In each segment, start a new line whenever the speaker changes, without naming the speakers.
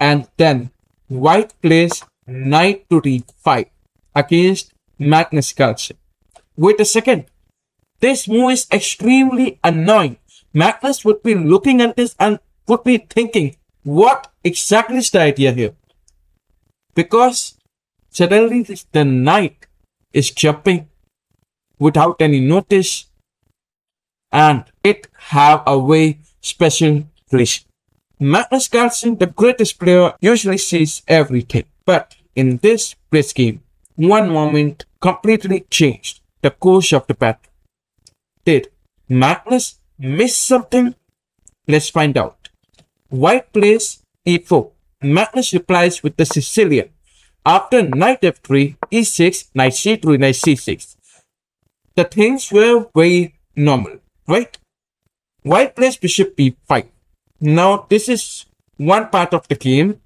and then white plays knight to d5 against Magnus Carlsen. Wait a second. This move is extremely annoying. Magnus would be looking at this and would be thinking, what exactly is the idea here? Because suddenly the knight is jumping without any notice, and it have a very special reason. Magnus Carlsen, the greatest player, usually sees everything. But in this blitz game, one moment completely changed the course of the battle. Did Magnus miss something? Let's find out. White plays e4. Magnus replies with the Sicilian. After knight f3, e6, knight c3, knight c6. The things were very normal, right? White plays bishop b5. Now this is one part of the game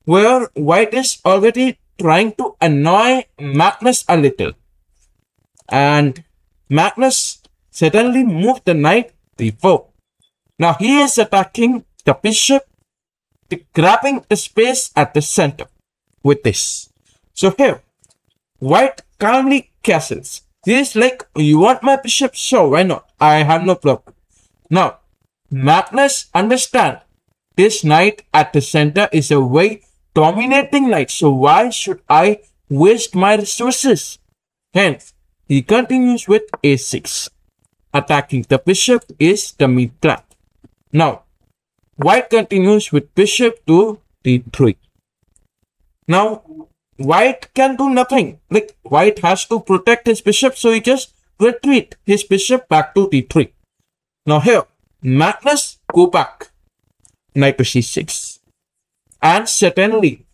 where white is already trying to annoy Magnus a little. And Magnus suddenly moved the knight d4. Now he is attacking the bishop, grabbing the space at the center with this. So here, white calmly castles. He is like, you want my bishop? Sure, why not? I have no problem. Now, Magnus understand this knight at the center is a very dominating knight. So why should I waste my resources? Hence, he continues with a6. Attacking the bishop is the mid plan. Now, white continues with bishop to d3. Now, white can do nothing. Like, white has to protect his bishop, so he just retreat his bishop back to d3. Now here, Magnus go back. Knight to c6. And suddenly,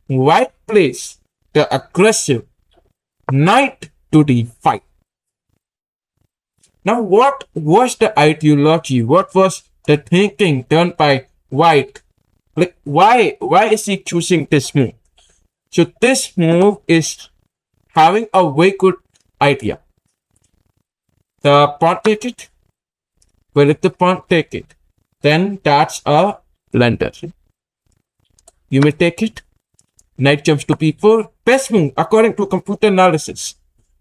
white plays the aggressive knight to d5. Now, what was the ideology? What was the thinking done by white? Like, why is he choosing this move? So this move is having a very good idea. The pawn take it. Well, if the pawn take it, then that's a blunder. You may take it. Knight jumps to b4. Best move according to computer analysis.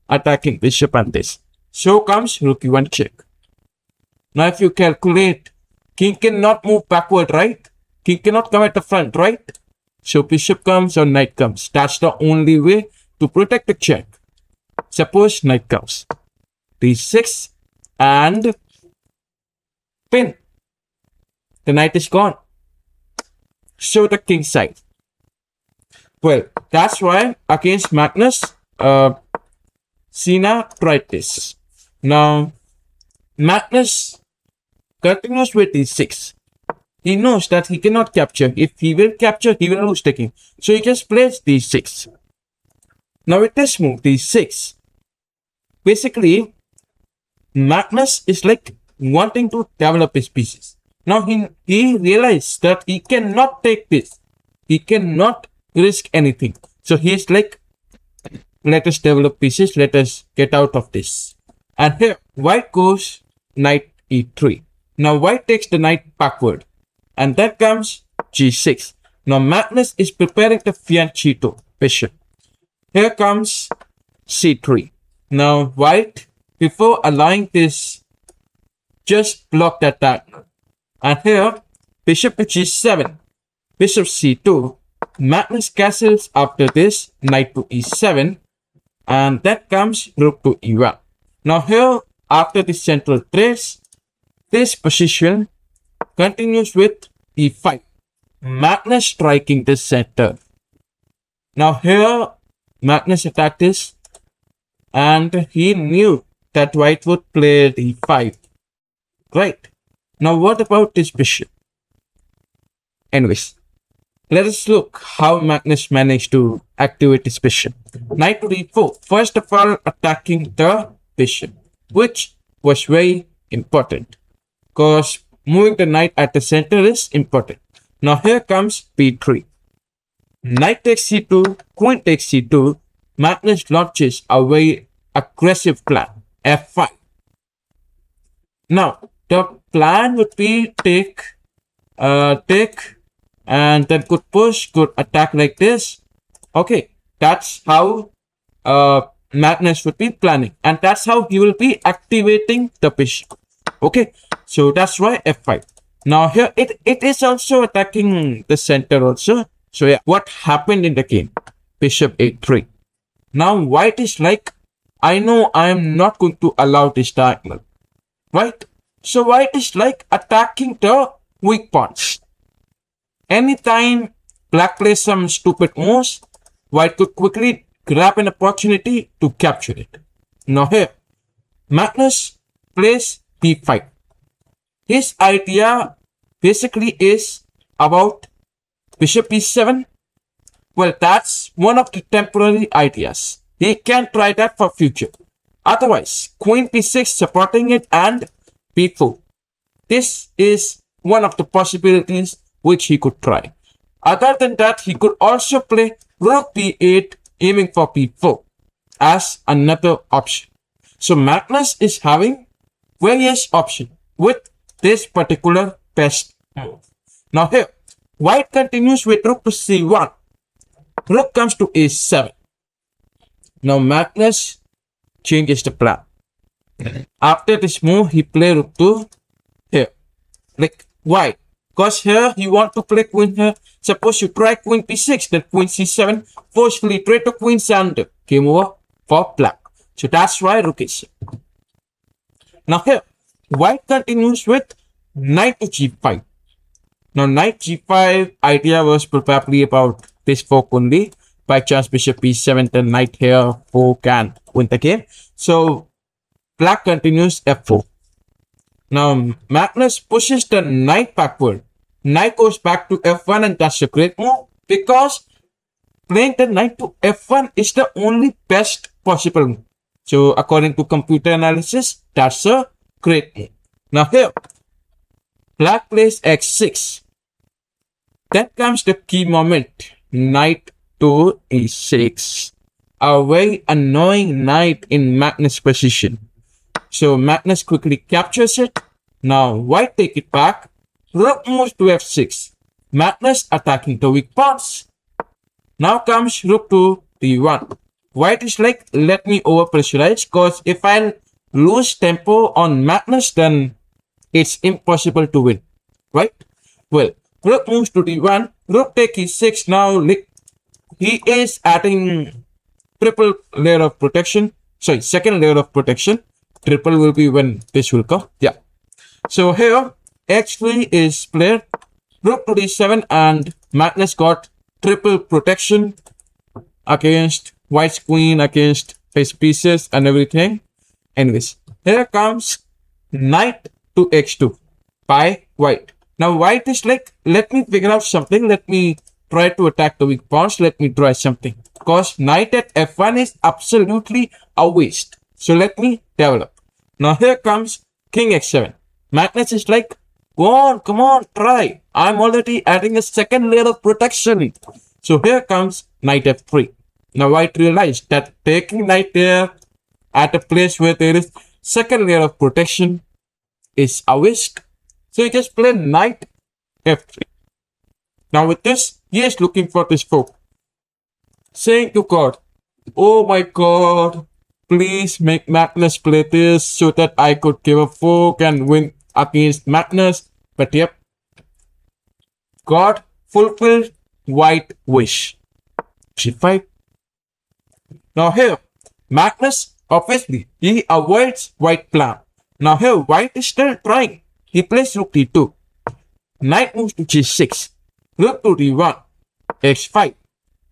Attacking bishop and this. So comes rook e1 check. Now if you calculate, king cannot move backward, right? King cannot come at the front, right? So bishop comes or knight comes. That's the only way to protect the check. Suppose knight comes. d6 and pin. The knight is gone. Show the king side. Well, that's why against Magnus, Sina tried this. Now, Magnus continues with d6. He knows that he cannot capture. If he will capture, he will lose the king. So he just plays d6. Now with this move, d6, basically, Magnus is like wanting to develop his pieces. Now he realized that he cannot take this. He cannot risk anything. So he's like, let us develop pieces. Let us get out of this. And here, white goes knight e3. Now white takes the knight backward. And that comes g6. Now Magnus is preparing the fianchetto bishop. Here comes c3. Now white, before allowing this, just block that diagonal. And here, bishop to g7. Bishop c2. Magnus castles after this, knight to e7. And that comes rook to e1. Now here, after the central trace, this position continues with e5. Magnus striking the center. Now here, Magnus attacked this, and he knew that white would play d5. Right. Now what about this bishop? Anyways, let us look how Magnus managed to activate this bishop. Knight to d4. First of all, attacking the bishop, which was very important, because moving the knight at the center is important. Now here comes b3. Knight takes c2, queen takes c2. Magnus launches a very aggressive plan, f5. Now the plan would be take and then could push, could attack like this. Okay, that's how Magnus would be planning, and that's how he will be activating the bishop. Okay, so that's why f5. Now here it is also attacking the center also. So yeah, what happened in the game? Bishop a3. Now white is like, I know I am not going to allow this diagonal, right? So white is like attacking the weak pawns. Anytime black plays some stupid moves, white could quickly grab an opportunity to capture it. Now here, Magnus plays b5. His idea basically is about bishop b7. Well, that's one of the temporary ideas. He can try that for future. Otherwise, queen b6 supporting it and b4. This is one of the possibilities which he could try. Other than that, he could also play rook b8 aiming for b4 as another option. So Magnus is having various options with this particular best move. Now here, white continues with rook to c1. Rook comes to a7. Now Magnus changes the plan. After this move, he play rook to here. Like why? Because here he want to play queen here. Suppose you try queen b6, then queen c7, forcefully trade to queen and game over for black. So that's why rook is. Now here, white continues with knight to g5. Now knight g5 idea was probably about this fork only. By chance bishop b7, then knight here, fork can win the game. So black continues f4. Now Magnus pushes the knight backward. Knight goes back to f1, and that's a great move because playing the knight to f1 is the only best possible move. So according to computer analysis, that's a great move. Now here, black plays x6. Then comes the key moment, knight to e6. A very annoying knight in Magnus' position. So Magnus quickly captures it. Now white take it back. Rook moves to f6. Magnus attacking the weak pawns. Now comes rook to d1. White is like, let me over pressurize, because if I lose tempo on Magnus, then it's impossible to win, right? Well, rook moves to d1. Rook take e6. Now he is adding triple layer of protection. Sorry, second layer of protection. Triple will be when this will come. Yeah. So here, x3 is played. Rook to d7, and Magnus got triple protection against white's queen, against his pieces and everything. Anyways, here comes knight to x2 by white. Now white is like, let me figure out something. Let me try to attack the weak pawns. Let me try something. Because knight at f1 is absolutely a waste. So let me develop. Now here comes king x7. Magnus is like, come on, try. I'm already adding a second layer of protection. So here comes knight f3. Now white realized that taking knight there at a place where there is second layer of protection is a waste. So he just played knight f3. Now with this, he is looking for this fork. Saying to God, oh my God, please make Magnus play this so that I could give a fork and win against Magnus. But yep, God fulfilled white wish. g5. Now here, Magnus, obviously, he avoids white plan. Now here, white is still trying. He plays rook d2. Knight moves to g6. Rook to d1. x5.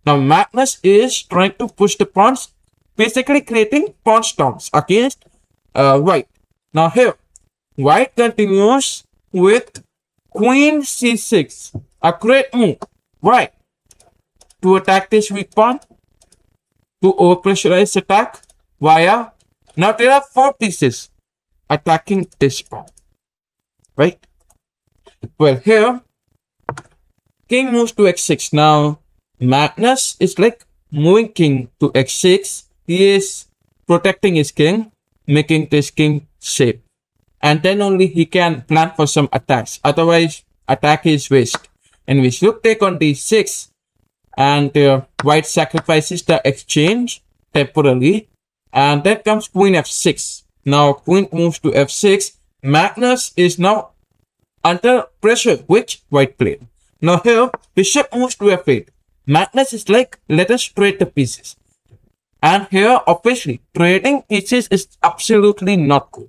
Now Magnus is trying to push the pawns, basically creating pawn storms against white. Now here, white continues with queen c6. A great move. Why? To attack this weak pawn. To overpressurize attack via. Now there are 4 pieces attacking this pawn. Right? Well, here, king moves to x6. Now, Magnus is like moving king to x6. He is protecting his king, making this king safe. And then only he can plan for some attacks. Otherwise, attack is waste. in which rook take on d6, and white sacrifices the exchange temporarily, and then comes queen f6. Now queen moves to f6. Magnus is now under pressure, which white played. Now here bishop moves to f8. Magnus is like, let us trade the pieces. And here obviously trading pieces is absolutely not good.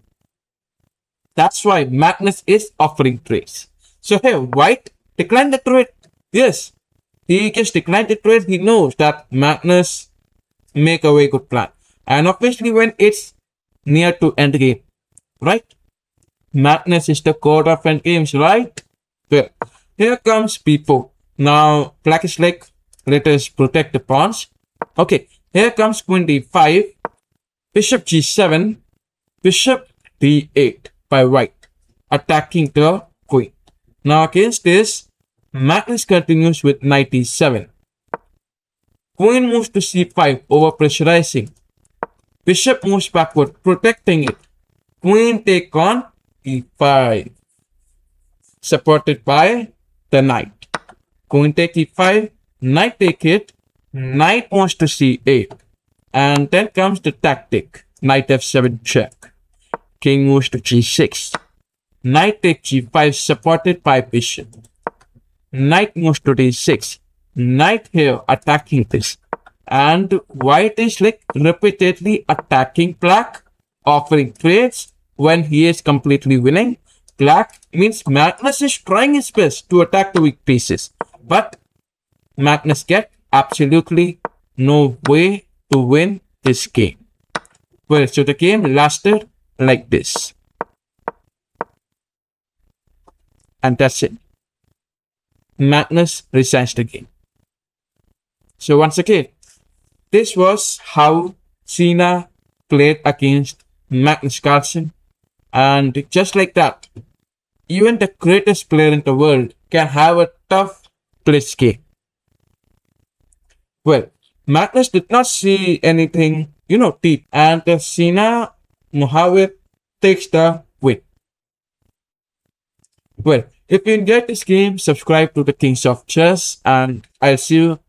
That's why Magnus is offering trades. So here white declined the trade. Yes, he just declined the trade. He knows that Magnus make a very good plan. And obviously when it's near to endgame, right? Magnus is the god of endgames, right? Well, here comes b4. Now black is like, let us protect the pawns. Okay, here comes queen d5, bishop g7, bishop d8 by white, attacking the queen. Now against this, Magnus continues with knight e7. Queen moves to c5, over pressurizing. Bishop moves backward, protecting it. Queen take on e5, supported by the knight. Queen take e5, knight take it, knight moves to c8. And then comes the tactic, knight f7 check. King moves to g6. Knight take g5, supported by bishop. Knight moves to d6. Knight here attacking this. And white is like repeatedly attacking black, offering trades when he is completely winning. Black means Magnus is trying his best to attack the weak pieces. But Magnus get absolutely no way to win this game. Well, so the game lasted like this. And that's it. Magnus resigns the game. So once again, this was how Cena played against Magnus Carlsen. And just like that, even the greatest player in the world can have a tough blitz game. Well, Magnus did not see anything, deep. And Cena Mohammed takes the win. Well, if you enjoyed this game, subscribe to the Kings of Chess, and I'll see you